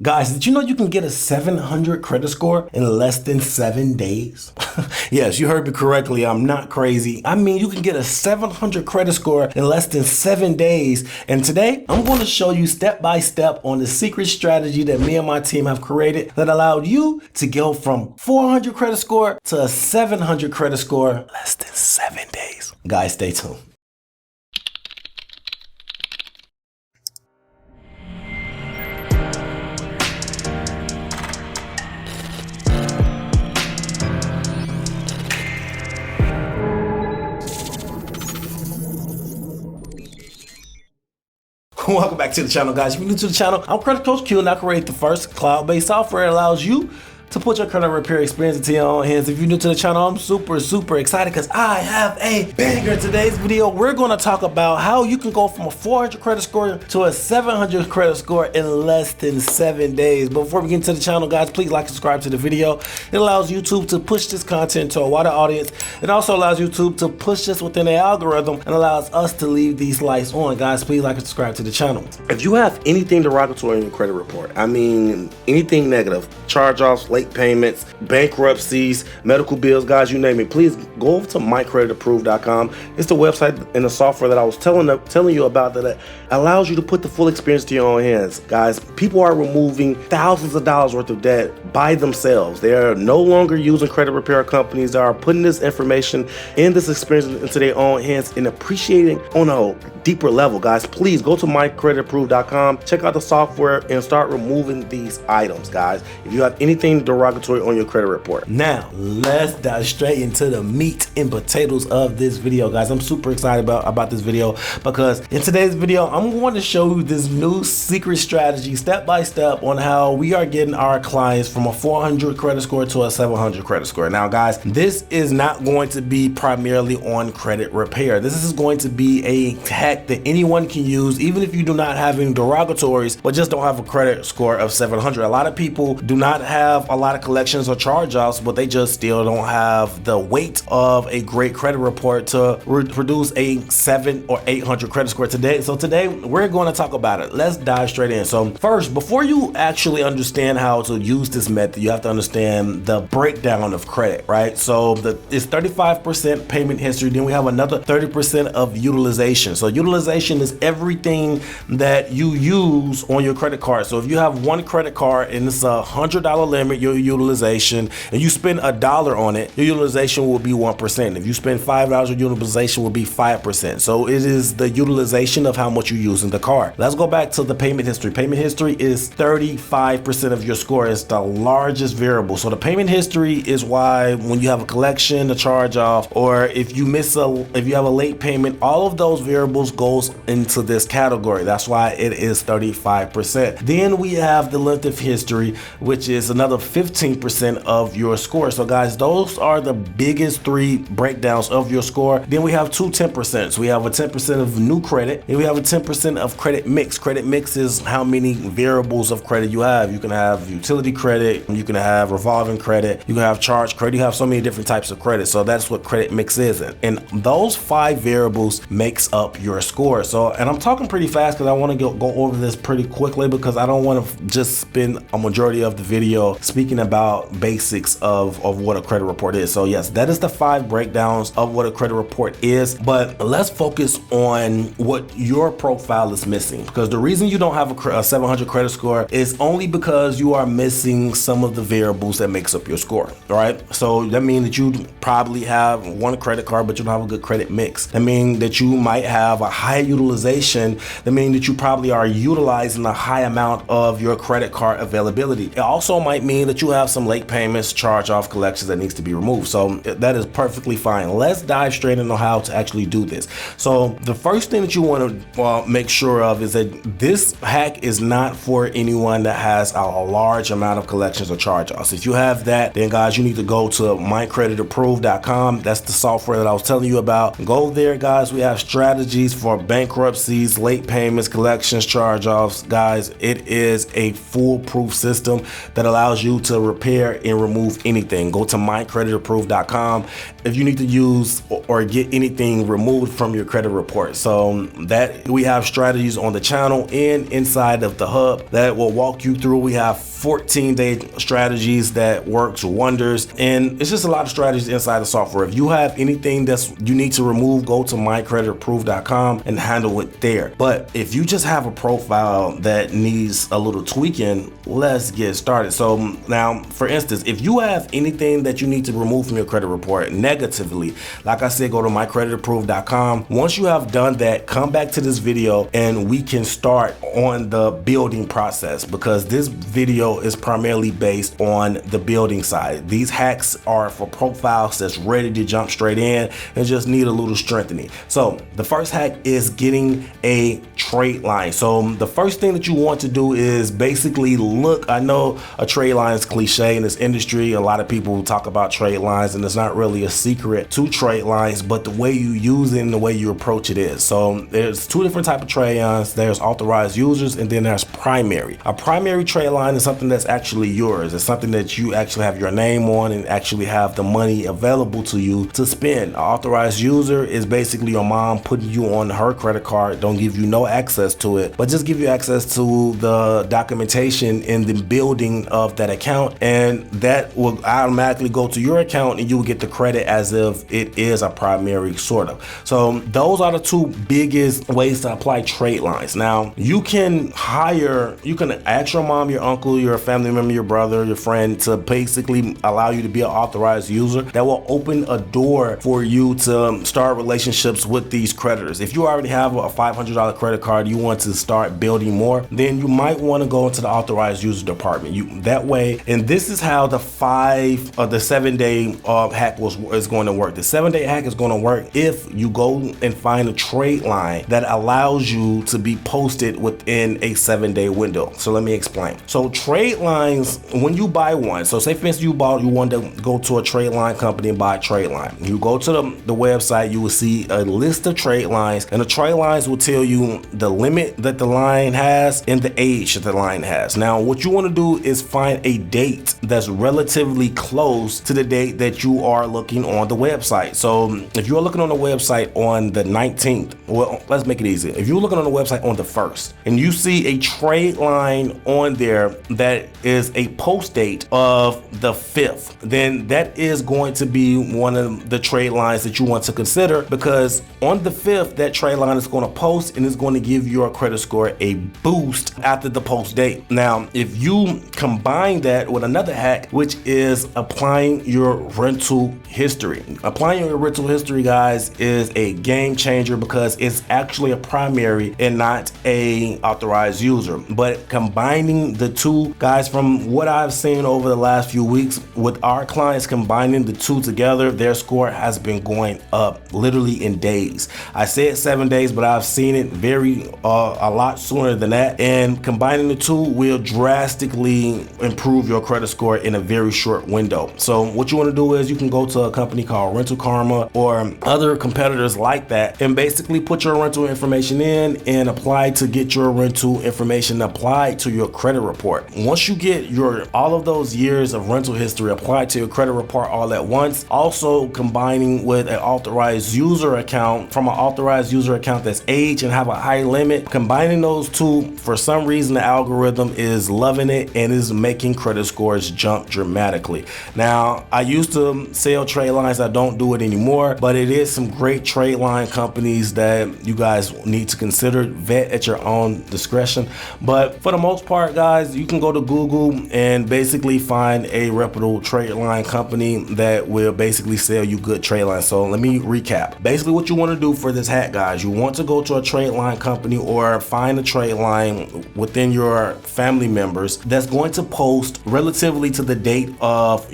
Guys, did you know you can get a 700 credit score in less than 7 days? Yes, you heard me correctly. I'm not crazy. I mean, you can get a 700 credit score in less than 7 days. And today, I'm going to show you step by step on the secret strategy that me and my team have created that allowed you to go from 400 credit score to a 700 credit score less than 7 days. Guys, stay tuned. Welcome back to the channel, guys. If you're new to the channel, I'm Credit Coach Q, and I create the first cloud-based software that allows you to put your credit repair experience into your own hands. If you're new to the channel, I'm super excited because I have a banger. In today's video, we're going to talk about how you can go from a 400 credit score to a 700 credit score in less than 7 days. But before we get into the channel, guys, please like and subscribe to the video. It allows YouTube to push this content to a wider audience. It also allows YouTube to push this within the algorithm and allows us to leave these lights on. Guys, please like and subscribe to the channel. If you have anything derogatory in your credit report, I mean anything negative, charge-offs, late payments, bankruptcies, medical bills, guys, you name it, please go over to Mycreatedapprovedcom. It's the website and the software that I was telling you about that allows you to put the full experience to your own hands. Guys, people are removing thousands of dollars worth of debt by themselves. They are no longer using credit repair companies. They are putting this information and this experience into their own hands and appreciating on a deeper level. Guys, please go to Mycreatedapprovedcom, check out the software and start removing these items, guys, if you have anything derogatory on your credit report. Now, let's dive straight into the meat and potatoes of this video, guys. I'm super excited about this video because in today's video, I'm going to show you this new secret strategy step by step on how we are getting our clients from a 400 credit score to a 700 credit score. Now, guys, this is not going to be primarily on credit repair. This is going to be a hack that anyone can use, even if you do not have any derogatories, but just don't have a credit score of 700. A lot of people do not have a lot of collections or charge-offs, but they just still don't have the weight of a great credit report to produce a 700 or 800 credit score today. So today we're going to talk about it. Let's dive straight in. So first, before you actually understand how to use this method, you have to understand the breakdown of credit, right? So it's 35% payment history. Then we have another 30% of utilization. So utilization is everything that you use on your credit card. So if you have one credit card and it's $100 limit, your utilization, and you spend $1 on it, your utilization will be 1%. If you spend $5, your utilization will be 5%. So it is the utilization of how much you use in the card. Let's go back to the payment history. Payment history is 35% of your score. It's the largest variable. So the payment history is why when you have a collection, a charge off, or if you have a late payment, all of those variables goes into this category. That's why it is 35%. Then we have the length of history, which is another 15% of your score. So guys, those are the biggest three breakdowns of your score. Then we have two 10%. So we have a 10% of new credit, and we have a 10% of credit mix. Credit mix is how many variables of credit you have. You can have utility credit, you can have revolving credit, you can have charge credit, you have so many different types of credit. So that's what credit mix is. And those 5 variables makes up your score. So, and I'm talking pretty fast because I want to go over this pretty quickly because I don't want to just spend a majority of the video speaking about basics of what a credit report is. So yes, that is the 5 breakdowns of what a credit report is, but let's focus on what your profile is missing, because the reason you don't have a 700 credit score is only because you are missing some of the variables that makes up your score. All right, so that means that you probably have one credit card but you don't have a good credit mix. That means that you might have a high utilization. That means that you probably are utilizing a high amount of your credit card availability. It also might mean that you have some late payments, charge off collections that needs to be removed. So that is perfectly fine. Let's dive straight into how to actually do this. So the first thing that you want to make sure of is that this hack is not for anyone that has a large amount of collections or charge offs. If you have that, then guys, you need to go to Mycreatedapprovedcom. That's the software that I was telling you about. Go there, guys. We have strategies remedies for bankruptcies, late payments, collections, charge-offs. Guys, it is a foolproof system that allows you to repair and remove anything. Go to Mycreatedapprovedcom if you need to use or get anything removed from your credit report. So that we have strategies on the channel and inside of the hub that will walk you through. We have 14-day strategies that works wonders, and it's just a lot of strategies inside the software. If you have anything that's you need to remove, go to Mycreatedapprovedcom and handle it there. But if you just have a profile that needs a little tweaking, let's get started. So now, for instance, if you have anything that you need to remove from your credit report negatively, like I said, go to Mycreatedapprovedcom. Once you have done that, come back to this video and we can start on the building process, because this video is primarily based on the building side. These hacks are for profiles that's ready to jump straight in and just need a little strengthening. So the first hack is getting a trade line. So the first thing that you want to do is basically look, I know a trade line is cliche in this industry. A lot of people talk about trade lines, and it's not really a secret to trade lines, but the way you use it and the way you approach it is. So there's two different types of trade lines. There's authorized users, and then there's primary. A primary trade line is something that's actually yours. It's something that you actually have your name on and actually have the money available to you to spend. An authorized user is basically your mom putting you on her credit card, don't give you no access to it, but just give you access to the documentation in the building of that account, and that will automatically go to your account and you will get the credit as if it is a primary, sort of. So those are the two biggest ways to apply trade lines. Now you can ask your mom, your uncle, your family member, your brother, your friend to basically allow you to be an authorized user. That will open a door for you to start relationships with these creditors. If you already have a $500 credit card, you want to start building more, then you might want to go into the authorized user department. That way, and this is how the 7-day hack is going to work. The 7-day hack is going to work if you go and find a trade line that allows you to be posted within a 7-day window. So let me explain. So trade lines, when you buy one, so say for instance you want to go to a trade line company and buy a trade line. You go to the website, you will see a list of trade lines, and the trade lines will tell you the limit that the line has and the age that the line has. Now what you want to do is find a date that's relatively close to the date that you are looking on the website. So if you're looking on the website on the 19th, well, let's make it easy. If you're looking on the website on the 1st and you see a trade line on there that is a post date of the 5th, then that is going to be one of the trade lines that you want to consider, because on the 5th that trade line is going to post and it's going to give your credit score a boost after the post date. Now if you combine that with another hack, which is applying your rental history. Applying your rental history, guys, is a game changer because it's actually a primary and not a authorized user. But combining the two, guys, from what I've seen over the last few weeks with our clients, combining the two together, their score has been going up literally in days. I said 7 days, but I've seen it a lot sooner than that. And combining the two will drastically improve your credit score in a very short window. So what you want to do is you can go to a company called Rental Karma or other competitors like that and basically put your rental information in and apply to get your rental information applied to your credit report. Once you get all of those years of rental history applied to your credit report all at once, also combining with an authorized user account from an authorized user account that's aged and have a high limit, combining those two, for some reason the algorithm is loving it and is making credit scores jump dramatically. Now I used to sell trade lines, I don't do it anymore, but it is some great trade line companies that you guys need to consider, vet at your own discretion. But for the most part, guys, you can go to Google and basically find a reputable trade line company that will basically sell you good trade lines. So let me recap. Basically what you want to do for this hack, guys, you want to go to a trade line company or find a trade line within your family members that's going to post relatively to the date of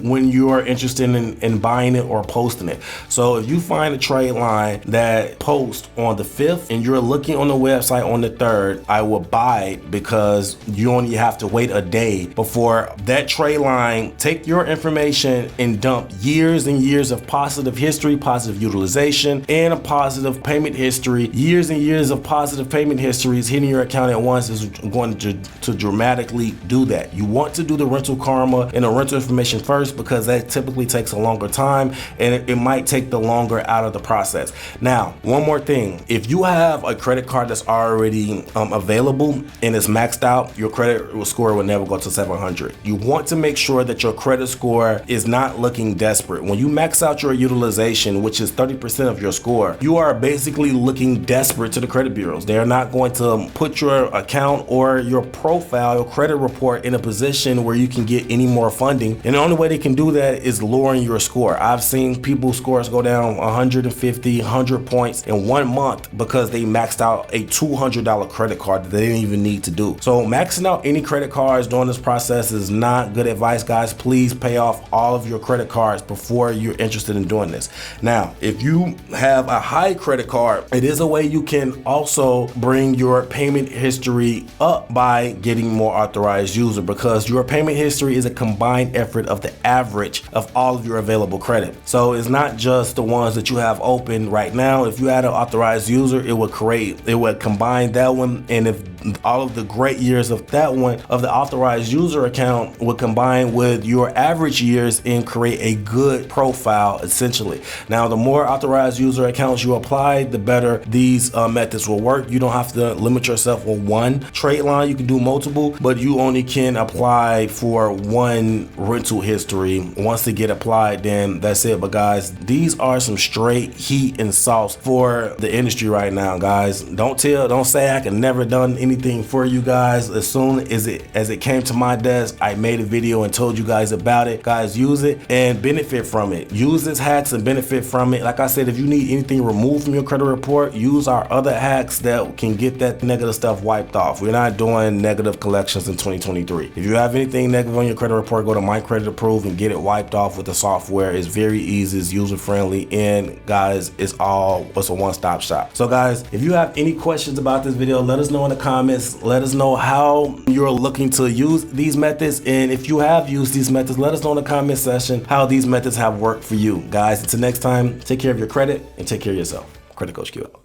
when you're interested in buying it or posting it. So if you find a trade line that posts on the 5th and you're looking on the website on the 3rd, I will buy it, because you only have to wait a day before that trade line take your information and dump years and years of positive history, positive utilization, and a positive positive payment history, years and years of positive payment histories hitting your account at once is going to dramatically do that. You want to do the rental karma and the rental information first because that typically takes a longer time and it might take the longer out of the process. Now, one more thing, if you have a credit card that's already available and it's maxed out, your credit score will never go to 700. You want to make sure that your credit score is not looking desperate. When you max out your utilization, which is 30% of your score, you are basically looking desperate to the credit bureaus. They are not going to put your account or your profile, your credit report in a position where you can get any more funding. And the only way they can do that is lowering your score. I've seen people's scores go down 150, 100 points in 1 month because they maxed out a $200 credit card that they didn't even need to do. So maxing out any credit cards during this process is not good advice, guys. Please pay off all of your credit cards before you're interested in doing this. Now, if you have a high credit card, it is a way you can also bring your payment history up by getting more authorized user, because your payment history is a combined effort of the average of all of your available credit. So it's not just the ones that you have open right now. If you add an authorized user, it would combine that one, and if all of the great years of that one, of the authorized user account, would combine with your average years and create a good profile, essentially. Now, the more authorized user accounts you apply, the better these methods will work. You don't have to limit yourself with one trade line. You can do multiple, but you only can apply for one rental history. Once they get applied, then that's it. But guys, these are some straight heat and sauce for the industry right now, guys. Don't say I can never done anything for you guys. As soon as it came to my desk, I made a video and told you guys about it. Guys, use it and benefit from it. Use this hacks and benefit from it. Like I said, if you need anything removed from your credit report, use our other hacks that can get that negative stuff wiped off. We're not doing negative collections in 2023. If you have anything negative on your credit report, go to Mycreatedapprovedcom and get it wiped off with the software. It's very easy, it's user friendly, and guys, it's a one-stop shop. So guys, if you have any questions about this video, let us know in the comments. Let us know how you're looking to use these methods, and if you have used these methods, let us know in the comment section how these methods have worked for you. Guys, until next time, take care of your credit and take care of yourself. Credit Coach Q out.